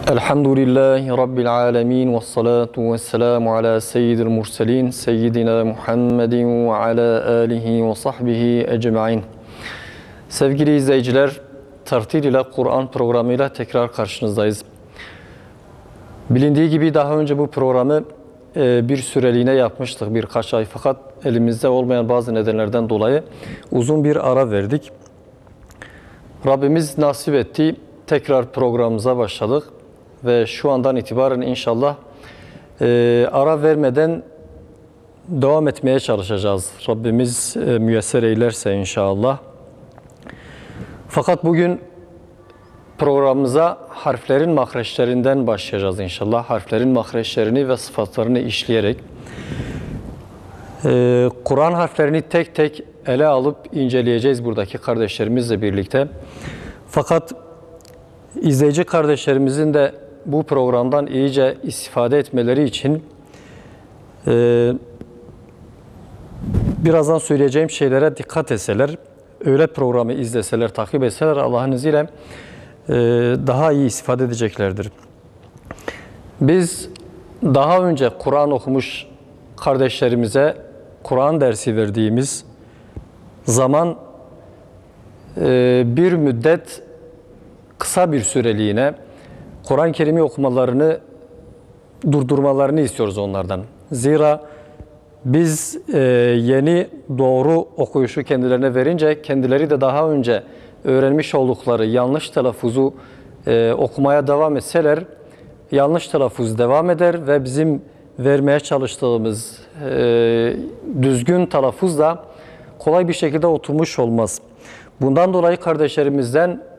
Elhamdülillahi Rabbil alemin ve salatu ve selamu ala seyyidil murselin seyyidina Muhammedin ve ala alihi ve sahbihi ecma'in. Sevgili izleyiciler, Tartil ile Kur'an programıyla tekrar karşınızdayız. Bilindiği gibi daha önce bu programı bir süreliğine yapmıştık, birkaç ay, fakat elimizde olmayan bazı nedenlerden dolayı uzun bir ara verdik. Rabbimiz nasip etti, tekrar programımıza başladık ve şu andan itibaren inşallah ara vermeden devam etmeye çalışacağız. Rabbimiz müyesser eylerse inşallah. Fakat bugün programımıza harflerin mahreçlerinden başlayacağız inşallah. Harflerin mahreçlerini ve sıfatlarını işleyerek Kur'an harflerini tek tek ele alıp inceleyeceğiz buradaki kardeşlerimizle birlikte. Fakat izleyici kardeşlerimizin de bu programdan iyice istifade etmeleri için birazdan söyleyeceğim şeylere dikkat etseler, öyle programı izleseler, takip etseler Allah'ın izniyle daha iyi istifade edeceklerdir. Biz daha önce Kur'an okumuş kardeşlerimize Kur'an dersi verdiğimiz zaman bir müddet, kısa bir süreliğine Kur'an-ı Kerim'i okumalarını durdurmalarını istiyoruz onlardan. Zira biz yeni doğru okuyuşu kendilerine verince kendileri de daha önce öğrenmiş oldukları yanlış telaffuzu okumaya devam etseler yanlış telaffuz devam eder ve bizim vermeye çalıştığımız düzgün telaffuz da kolay bir şekilde oturmuş olmaz. Bundan dolayı kardeşlerimizden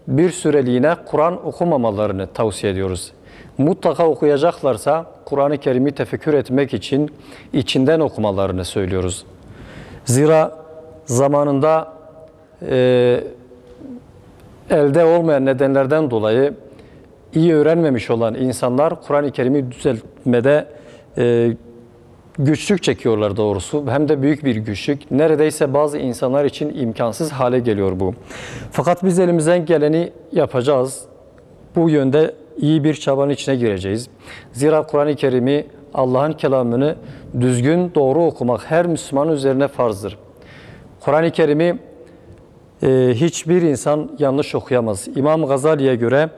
bir süreliğine Kur'an okumamalarını tavsiye ediyoruz. Mutlaka okuyacaklarsa Kur'an-ı Kerim'i tefekkür etmek için içinden okumalarını söylüyoruz. Zira zamanında elde olmayan nedenlerden dolayı iyi öğrenmemiş olan insanlar Kur'an-ı Kerim'i düzeltmede güçlük çekiyorlar doğrusu. Hem de büyük bir güçlük. Neredeyse bazı insanlar için imkansız hale geliyor bu. Fakat biz elimizden geleni yapacağız. Bu yönde iyi bir çabanın içine gireceğiz. Zira Kur'an-ı Kerim'i, Allah'ın kelamını düzgün, doğru okumak her Müslümanın üzerine farzdır. Kur'an-ı Kerim'i hiçbir insan yanlış okuyamaz. İmam Gazali'ye göre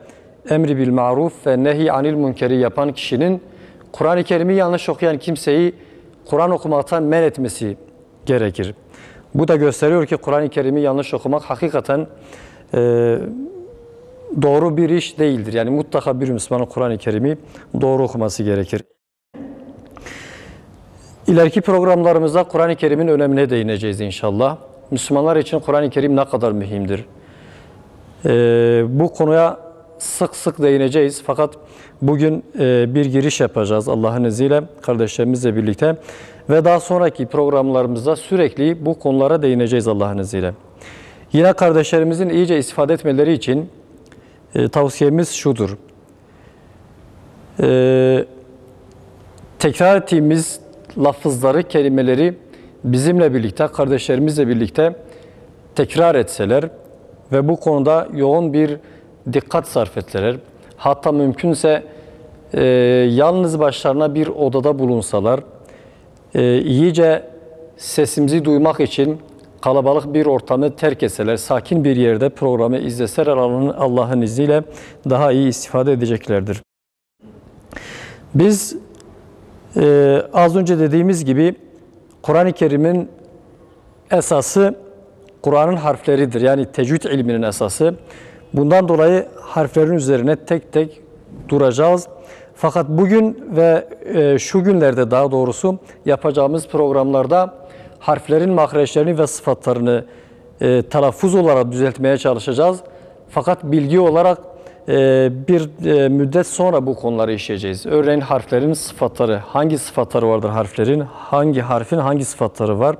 emri bil maruf ve nehi anil münkeri yapan kişinin Kur'an-ı Kerim'i yanlış okuyan kimseyi Kur'an okumaktan men etmesi gerekir. Bu da gösteriyor ki Kur'an-ı Kerim'i yanlış okumak hakikaten doğru bir iş değildir. Yani mutlaka bir Müslümanın Kur'an-ı Kerim'i doğru okuması gerekir. İleriki programlarımızda Kur'an-ı Kerim'in önemine değineceğiz inşallah. Müslümanlar için Kur'an-ı Kerim ne kadar mühimdir? Bu konuya sık sık değineceğiz. Fakat bugün bir giriş yapacağız Allah'ın izniyle kardeşlerimizle birlikte. Ve daha sonraki programlarımızda sürekli bu konulara değineceğiz Allah'ın izniyle. Yine kardeşlerimizin iyice istifade etmeleri için tavsiyemiz şudur. Tekrar ettiğimiz lafızları, kelimeleri bizimle birlikte, kardeşlerimizle birlikte tekrar etseler ve bu konuda yoğun bir dikkat sarf etseler, hatta mümkünse yalnız başlarına bir odada bulunsalar, iyice sesimizi duymak için kalabalık bir ortamı terk etseler, sakin bir yerde programı izleseler Allah'ın izniyle daha iyi istifade edeceklerdir. Biz az önce dediğimiz gibi Kur'an-ı Kerim'in esası Kur'an'ın harfleridir. Yani tecvid ilminin esası. Bundan dolayı harflerin üzerine tek tek duracağız. Fakat bugün ve şu günlerde daha doğrusu yapacağımız programlarda harflerin mahreçlerini ve sıfatlarını telaffuz olarak düzeltmeye çalışacağız. Fakat bilgi olarak bir müddet sonra bu konuları işleyeceğiz. Örneğin harflerin sıfatları, hangi sıfatları vardır harflerin, hangi harfin hangi sıfatları var?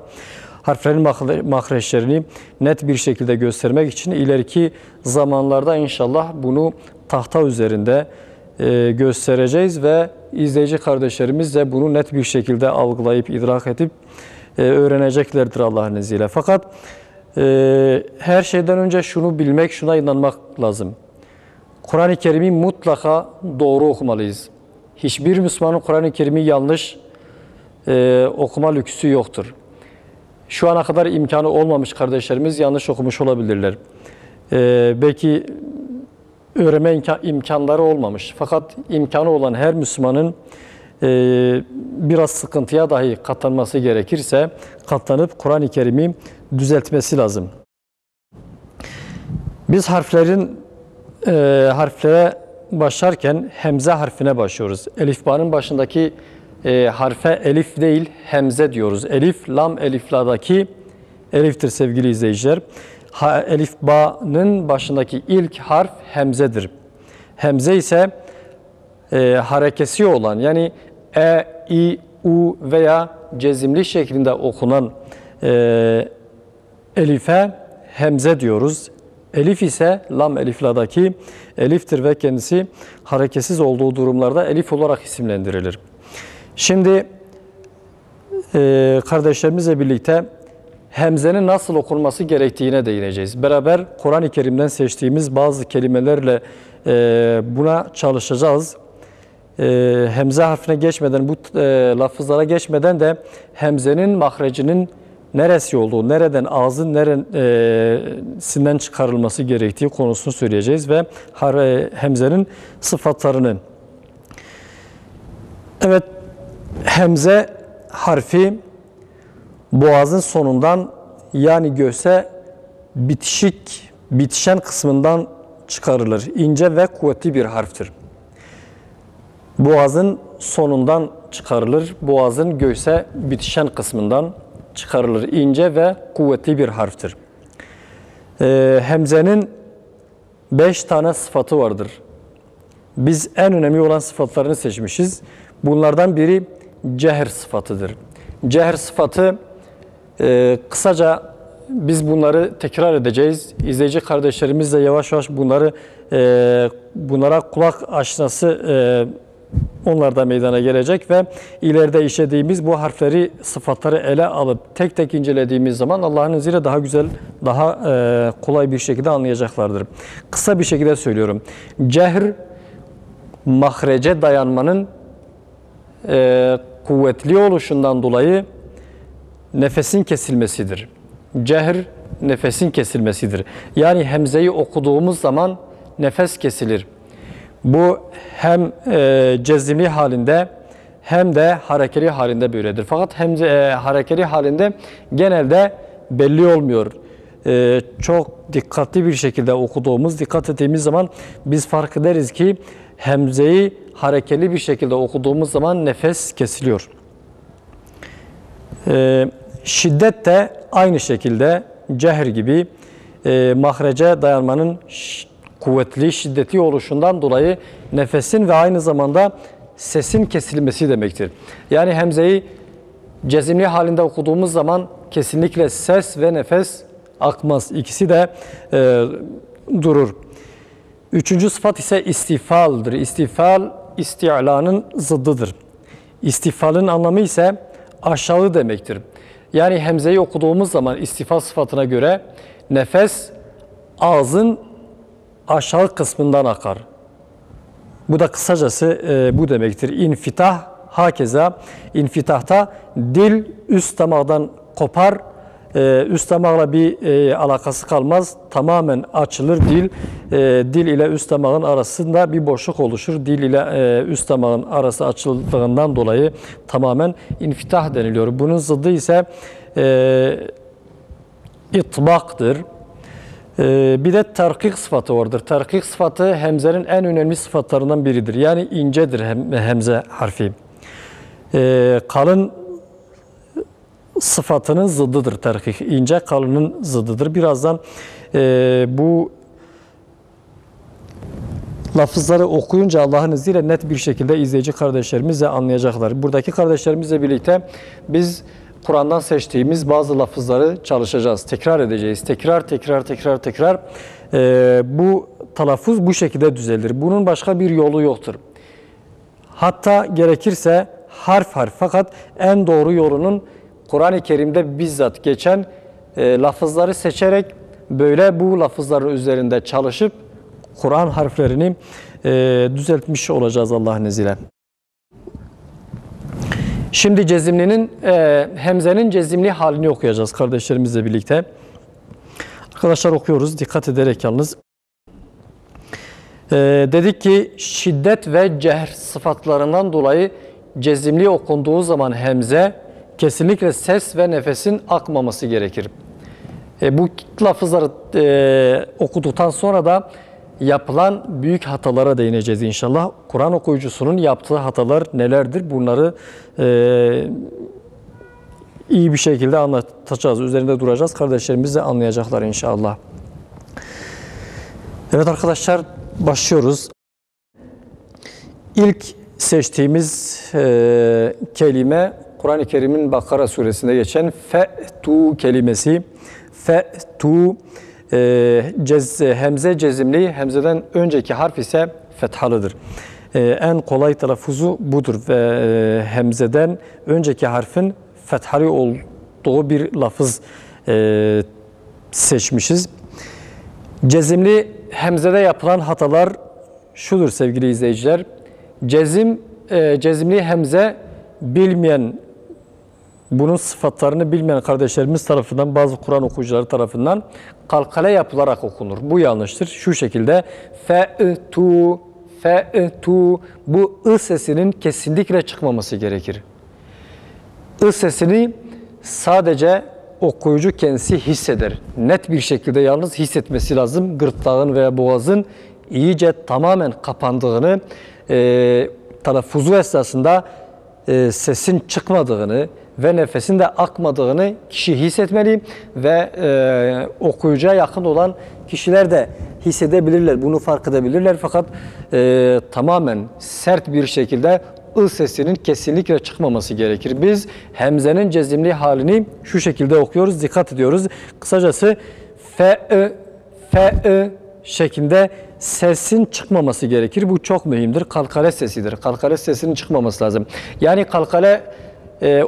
Harflerin mahreçlerini net bir şekilde göstermek için ileriki zamanlarda inşallah bunu tahta üzerinde göstereceğiz ve izleyici kardeşlerimiz de bunu net bir şekilde algılayıp, idrak edip öğreneceklerdir Allah'ın izniyle. Fakat her şeyden önce şunu bilmek, şuna inanmak lazım. Kur'an-ı Kerim'i mutlaka doğru okumalıyız. Hiçbir Müslümanın Kur'an-ı Kerim'i yanlış okuma lüksü yoktur. Şu ana kadar imkanı olmamış kardeşlerimiz yanlış okumuş olabilirler. Belki öğrenme imkanları olmamış. Fakat imkanı olan her Müslümanın biraz sıkıntıya dahi katlanması gerekirse katlanıp Kur'an-ı Kerim'i düzeltmesi lazım. Biz harflere başlarken hemze harfine başlıyoruz. Elifba'nın başındaki harfe elif değil hemze diyoruz. Elif, lam, elifladaki eliftir sevgili izleyiciler. Elifba'nın başındaki ilk harf hemzedir. Hemze ise harekesi olan yani i, u veya cezimli şeklinde okunan elife hemze diyoruz. Elif ise lam elifladaki eliftir ve kendisi hareketsiz olduğu durumlarda elif olarak isimlendirilir. Şimdi kardeşlerimizle birlikte hemzenin nasıl okunması gerektiğine değineceğiz. Beraber Kur'an-ı Kerim'den seçtiğimiz bazı kelimelerle buna çalışacağız. Hemze harfine geçmeden, bu lafızlara geçmeden de hemzenin mahrecinin neresi olduğu, nereden ağzın neresinden çıkarılması gerektiği konusunu söyleyeceğiz ve hemzenin sıfatlarını. Evet, hemze harfi boğazın sonundan yani göğse bitişen kısmından çıkarılır. İnce ve kuvvetli bir harftir. Boğazın sonundan çıkarılır. Boğazın göğse bitişen kısmından çıkarılır. İnce ve kuvvetli bir harftir. Hemzenin 5 tane sıfatı vardır. Biz en önemli olan sıfatlarını seçmişiz. Bunlardan biri cehr sıfatıdır. Cehr sıfatı kısaca biz bunları tekrar edeceğiz. İzleyici kardeşlerimiz de yavaş yavaş bunlara kulak aşinası onlar da meydana gelecek ve ileride işlediğimiz bu harfleri, sıfatları ele alıp tek tek incelediğimiz zaman Allah'ın izniyle daha güzel, daha kolay bir şekilde anlayacaklardır. Kısa bir şekilde söylüyorum. Cehr, mahrece dayanmanın kuvvetli oluşundan dolayı nefesin kesilmesidir. Cehr, nefesin kesilmesidir. Yani hemzeyi okuduğumuz zaman nefes kesilir. Bu hem cezimli halinde hem de harekeli halinde böyledir. Fakat harekeli halinde genelde belli olmuyor. Çok dikkatli bir şekilde okuduğumuz, dikkat ettiğimiz zaman biz fark ederiz ki hemzeyi harekeli bir şekilde okuduğumuz zaman nefes kesiliyor. Şiddet de aynı şekilde cehr gibi mahrece dayanmanın kuvvetli, şiddetli oluşundan dolayı nefesin ve aynı zamanda sesin kesilmesi demektir. Yani hemzeyi cezimli halinde okuduğumuz zaman kesinlikle ses ve nefes akmaz. İkisi de durur. Üçüncü sıfat ise istifaldır. İstifal, isti'lanın zıddıdır. İstifalın anlamı ise aşağı demektir. Yani hemzeyi okuduğumuz zaman istifal sıfatına göre nefes ağzın aşağı kısmından akar. Bu da kısacası bu demektir. İnfitah, hakeza infitahta dil üst damağdan kopar, üst damağla bir alakası kalmaz. Tamamen açılır dil. Dil ile üst damağın arasında bir boşluk oluşur. Dil ile üst damağın arası açıldığından dolayı tamamen infitah deniliyor. Bunun zıddı ise itbaktır. Bir de terkik sıfatı vardır. Terkik sıfatı hemzenin en önemli sıfatlarından biridir. Yani incedir hemze harfi. Kalın sıfatının zıddıdır terkik. İnce kalının zıddıdır. Birazdan bu lafızları okuyunca Allah'ın izniyle net bir şekilde izleyici kardeşlerimiz de anlayacaklar. Buradaki kardeşlerimizle birlikte biz Kur'an'dan seçtiğimiz bazı lafızları çalışacağız. Tekrar edeceğiz. Tekrar. Bu telaffuz bu şekilde düzelir. Bunun başka bir yolu yoktur. Hatta gerekirse harf harf. Fakat en doğru yolunun Kur'an-ı Kerim'de bizzat geçen lafızları seçerek böyle bu lafızların üzerinde çalışıp Kur'an harflerini düzeltmiş olacağız Allah'ın izniyle. Şimdi cezimlinin, hemzenin cezimli halini okuyacağız kardeşlerimizle birlikte. Arkadaşlar okuyoruz, dikkat ederek yalnız. Dedik ki şiddet ve cehr sıfatlarından dolayı cezimli okunduğu zaman hemze kesinlikle ses ve nefesin akmaması gerekir. Bu lafızları okuduktan sonra da yapılan büyük hatalara değineceğiz inşallah. Kur'an okuyucusunun yaptığı hatalar nelerdir? Bunları iyi bir şekilde anlatacağız, üzerinde duracağız. Kardeşlerimiz de anlayacaklar inşallah. Evet arkadaşlar, başlıyoruz. İlk seçtiğimiz kelime Kur'an-ı Kerim'in Bakara suresinde geçen fe'tu kelimesi. Fe'tu hemze cezimli, hemzeden önceki harf ise fethalıdır. En kolay telaffuzu budur ve hemzeden önceki harfin fethalı olduğu bir lafız seçmişiz. Cezimli hemzede yapılan hatalar şudur sevgili izleyiciler. Cezimli hemze bilmeyen, bunun sıfatlarını bilmeyen kardeşlerimiz tarafından, bazı Kur'an okuyucuları tarafından kalkale yapılarak okunur. Bu yanlıştır. Şu şekilde fe'tu, fe'tu, bu ı sesinin kesinlikle çıkmaması gerekir. I sesini sadece okuyucu kendisi hisseder. Net bir şekilde yalnız hissetmesi lazım. Gırtlağın veya boğazın iyice tamamen kapandığını, telaffuzu esnasında sesin çıkmadığını ve nefesin de akmadığını kişi hissetmeli ve okuyucuya yakın olan kişiler de hissedebilirler, bunu fark edebilirler. Fakat tamamen sert bir şekilde ı sesinin kesinlikle çıkmaması gerekir. Biz hemzenin cezimli halini şu şekilde okuyoruz, dikkat ediyoruz. Kısacası fe şeklinde sesin çıkmaması gerekir. Bu çok mühimdir. Kalkale sesidir. Kalkale sesinin çıkmaması lazım. Yani kalkale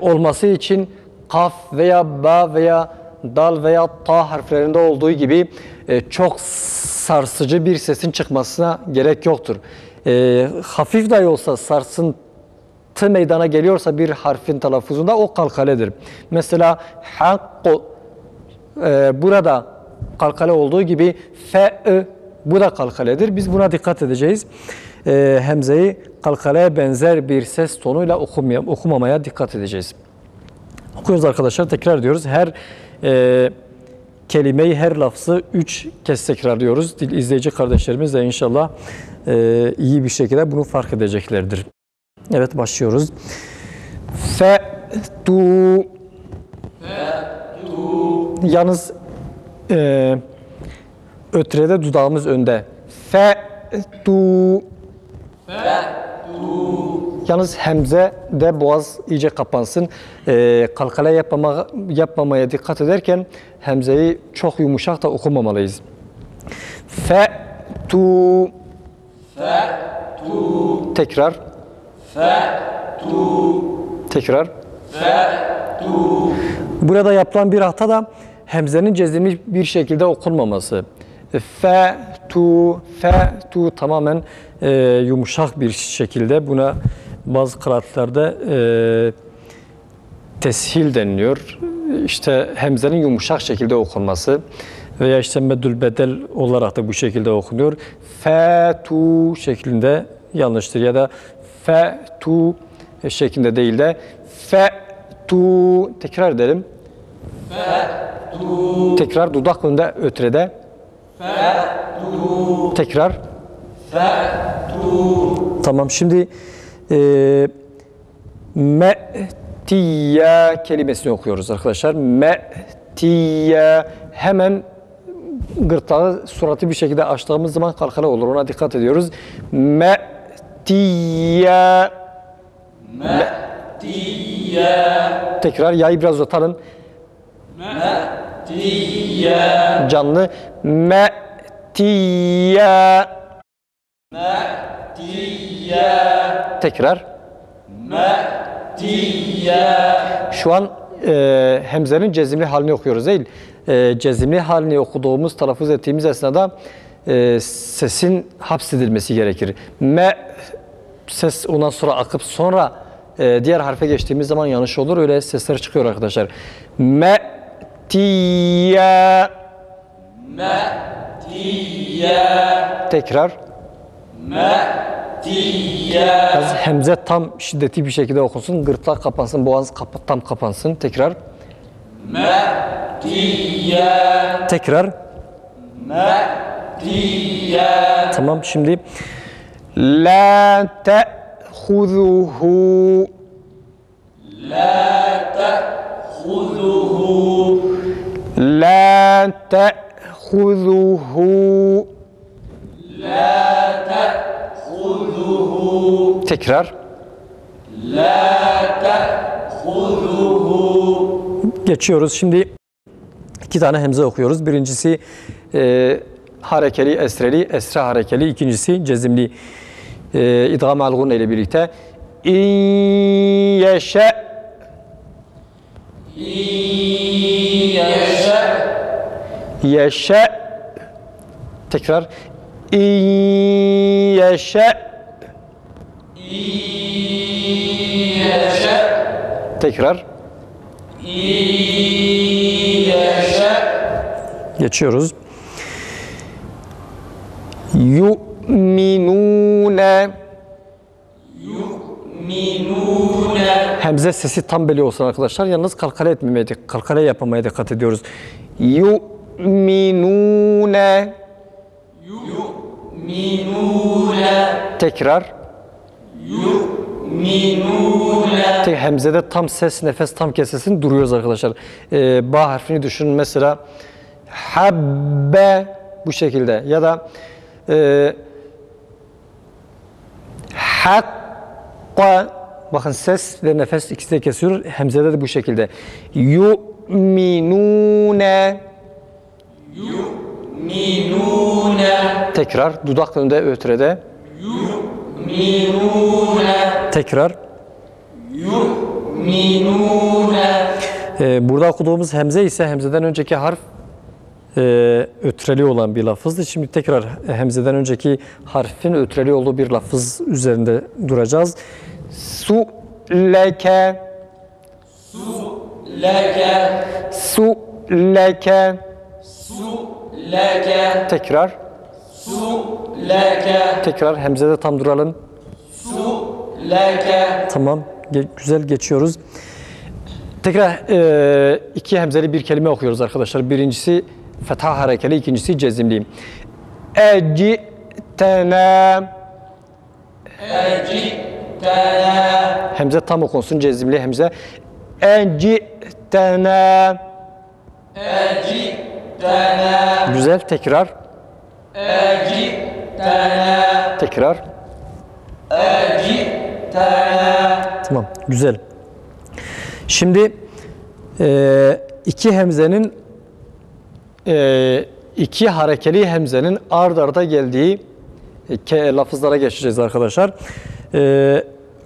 olması için kaf veya ba veya dal veya ta harflerinde olduğu gibi çok sarsıcı bir sesin çıkmasına gerek yoktur. Hafif dahi olsa sarsıntı meydana geliyorsa bir harfin telaffuzunda o kalkaledir. Mesela hakku, burada kalkale olduğu gibi fe, bu da kalkaledir. Biz buna dikkat edeceğiz. Hemzeyi kalkaleye benzer bir ses tonuyla okumamaya dikkat edeceğiz. Okuyoruz arkadaşlar, tekrar diyoruz. Her kelimeyi, her lafzı 3 kez tekrarlıyoruz. İzleyici kardeşlerimiz de inşallah iyi bir şekilde bunu fark edeceklerdir. Evet, başlıyoruz. Fe'tu. Yalnız ötrede dudağımız önde. Fe'tu. Yalnız hemze de boğaz iyice kapansın. Kalkale yapmamaya dikkat ederken hemzeyi çok yumuşak da okumamalıyız. Fe'tu. Fe'tu. Tekrar. Fe'tu. Tekrar. Fe'tu. Burada yapılan bir hata da hemzenin cezimli bir şekilde okunmaması. Fe'tu, fe'tu tamamen yumuşak bir şekilde. Buna bazı kıraatlerde teshil deniliyor. İşte hemzenin yumuşak şekilde okunması veya işte meddül bedel olarak da bu şekilde okunuyor. Fe'tu şeklinde yanlıştır ya da fe'tu şeklinde değil de fe'tu. Tekrar edelim. Fe'tu. Tekrar dudak önünde ötrede. Fe'tu. Tekrar. Fe'tu. Tamam, şimdi me'tiyye kelimesini okuyoruz arkadaşlar. Me'tiyye, hemen gırtlağı suratı bir şekilde açtığımız zaman kalkale olur. Ona dikkat ediyoruz. Me'tiyye. Me'tiyye. Tekrar yayı biraz uzatalım. Me'tiyye. Canlı. Me'tiyye. Me'tiyye. Tekrar. Me'tiyye. Şu an hemzenin cezimli halini okuyoruz değil. Cezimli halini okuduğumuz, telaffuz ettiğimiz esnada sesin hapsedilmesi gerekir. Ses ondan sonra akıp sonra diğer harfe geçtiğimiz zaman yanlış olur. Öyle sesler çıkıyor arkadaşlar. Me'tiye. Tekrar. Biraz hemze tam şiddetli bir şekilde okunsun. Gırtlak kapansın, boğaz tam kapansın. Tekrar. Tekrar. Tamam, şimdi la te'huzuhu. La te'huzuhu. Tekrar. Geçiyoruz. Şimdi iki tane hemze okuyoruz. Birincisi harekeli, esreli, esra harekeli. İkincisi cezimli. İdgam al-gun ile birlikte. İn yeşe. Yeşe. Tekrar. İn yeşe. Tekrar. Geçiyoruz. Yu'minune. Hemze sesi tam belli olsun arkadaşlar. Yalnız kalkale etmemeye, kalkale yapmamaya dikkat ediyoruz. Yu'minune. Tekrar. Hemzede tam ses, nefes tam kesesin, duruyoruz arkadaşlar. Ba harfini düşünün mesela. Habbe bu şekilde ya da hakka, bakın ses ve nefes ikisi de kesiyor. Hemzede de bu şekilde. Yu'minune. Tekrar dudak önünde, ötrede. Tekrar. Burada okuduğumuz hemze ise hemzeden önceki harf ötreli olan bir lafızdı. Şimdi tekrar hemzeden önceki harfin ötreli olduğu bir lafız üzerinde duracağız. Su leke. Su leke. Tekrar. Tekrar hemzede tam duralım. Tamam, güzel geçiyoruz. Tekrar iki hemzeli bir kelime okuyoruz arkadaşlar. Birincisi fetha harekeli, ikincisi cezimli. Ecitena. Hemze tam okunsun, cezimli hemze. Ecitena. Güzel, tekrar. Tekrar. Tamam, güzel. Şimdi iki hemzenin iki harekeli hemzenin ard arda geldiği lafızlara geçeceğiz arkadaşlar.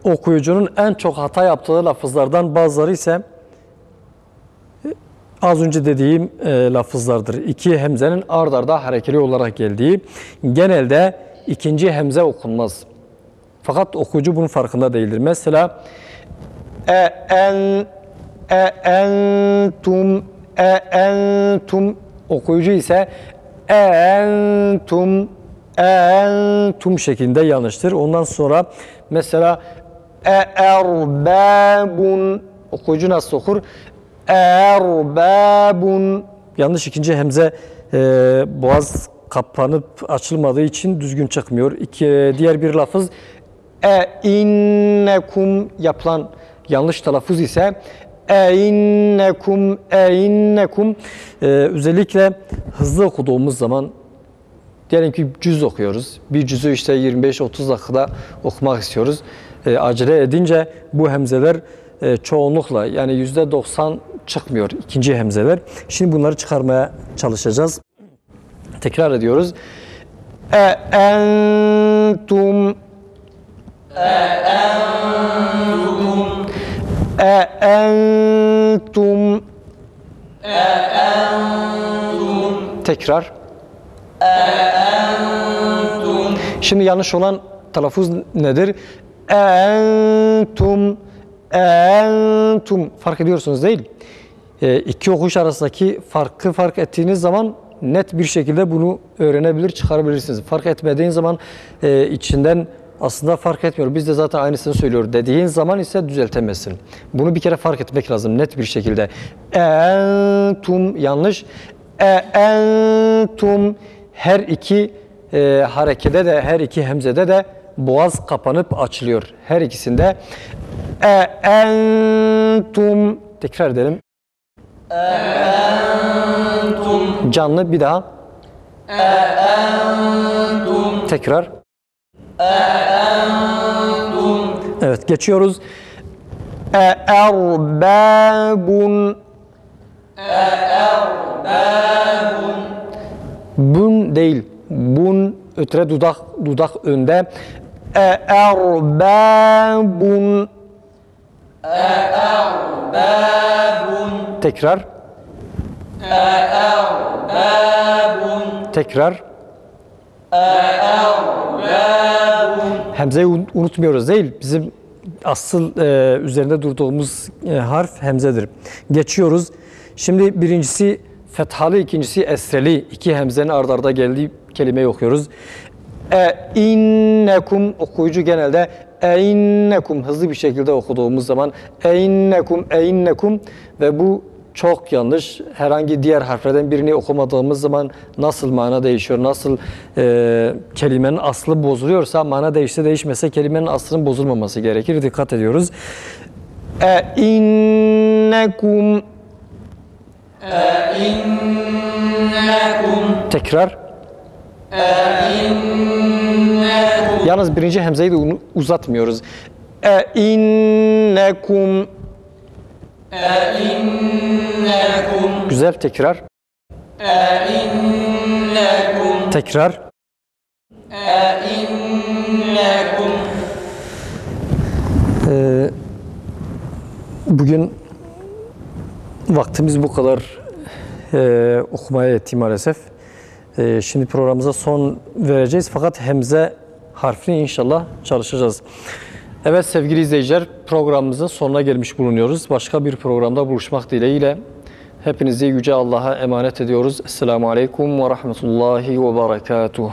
Okuyucunun en çok hata yaptığı lafızlardan bazıları ise az önce dediğim lafızlardır. İki hemzenin ard arda harekeli olarak geldiği, genelde ikinci hemze okunmaz. Fakat okuyucu bunun farkında değildir. Mesela entum, okuyucu ise entum şeklinde yanlıştır. Ondan sonra mesela erbabun, okuyucu nasıl okur? Erbabun. Yanlış, ikinci hemze boğaz kapanıp açılmadığı için düzgün çıkmıyor. Diğer bir lafız innekum yapılan yanlış telaffuz ise innekum. Özellikle hızlı okuduğumuz zaman, diyelim ki cüz okuyoruz. Bir cüzü işte 25-30 dakikada okumak istiyoruz. Acele edince bu hemzeler çoğunlukla, yani %90 çıkmıyor ikinci hemzeler. Şimdi bunları çıkarmaya çalışacağız. Tekrar ediyoruz. Entum. Tekrar. Şimdi yanlış olan telaffuz nedir? Entum, entum. Fark ediyorsunuz değil? İki okuş arasındaki fark ettiğiniz zaman net bir şekilde bunu öğrenebilir, çıkarabilirsiniz. Fark etmediğin zaman içinden aslında fark etmiyor. Biz de zaten aynısını söylüyoruz. Dediğin zaman ise düzeltemezsin. Bunu bir kere fark etmek lazım net bir şekilde. Entum yanlış. Entum her iki harekede de her iki hemzede de boğaz kapanıp açılıyor. Her ikisinde. Entum tekrar edelim. Entum canlı bir daha. Entum tekrar. Entum evet geçiyoruz. Erbabun erbabun bun değil. Bun ötre dudak önde. Erbabun erbabun tekrar. Erbabun tekrar. Hemzeyi unutmuyoruz değil. Bizim asıl üzerinde durduğumuz harf hemzedir. Geçiyoruz. Şimdi birincisi fethalı, ikincisi esreli. İki hemzenin ard arda geldiği kelimeyi okuyoruz. İnnekum okuyucu genelde innekum hızlı bir şekilde okuduğumuz zaman innekum ve bu çok yanlış. Herhangi diğer harflerden birini okumadığımız zaman nasıl mana değişiyor, nasıl kelimenin aslı bozuluyorsa, mana değişse değişmese kelimenin aslının bozulmaması gerekir. Dikkat ediyoruz. İnnekum tekrar. Yalnız birinci hemzeyi de uzatmıyoruz. İnnekum güzel tekrar. Tekrar. Bugün vaktimiz bu kadar okumaya yetti maalesef. Şimdi programımıza son vereceğiz fakat hemze harfini inşallah çalışacağız. Evet sevgili izleyiciler, programımızın sonuna gelmiş bulunuyoruz. Başka bir programda buluşmak dileğiyle hepinizi Yüce Allah'a emanet ediyoruz. Esselamu Aleyküm ve Rahmetullahi ve Berekatuhu.